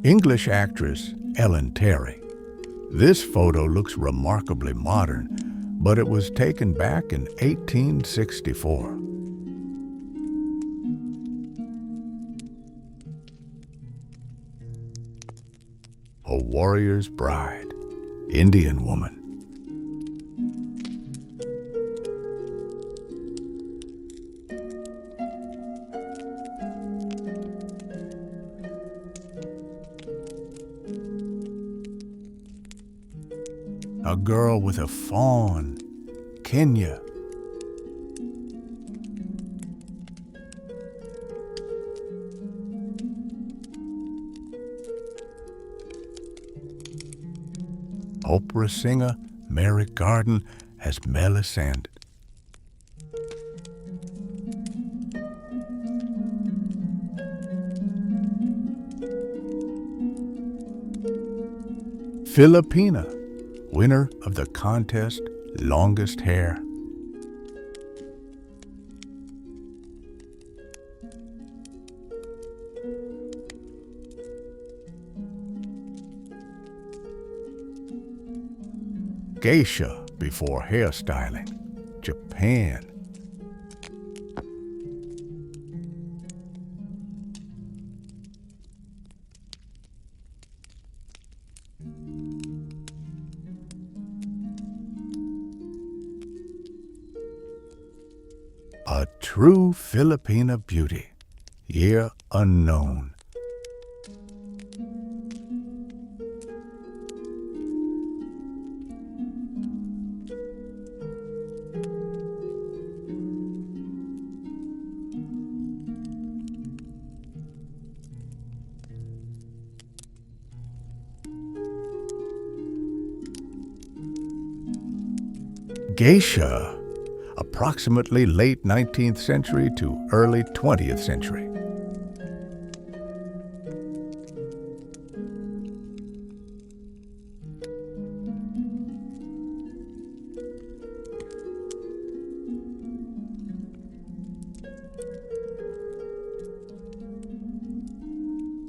English actress Ellen Terry. This photo looks remarkably modern, but it was taken back in 1864. A warrior's bride, Indian woman. A girl with a fawn, Kenya. Opera singer Mary Garden as Melisande. Filipina, winner of the contest Longest Hair. Geisha before hairstyling, Japan. A true Filipina beauty, year unknown. Geisha, approximately late 19th century to early 20th century.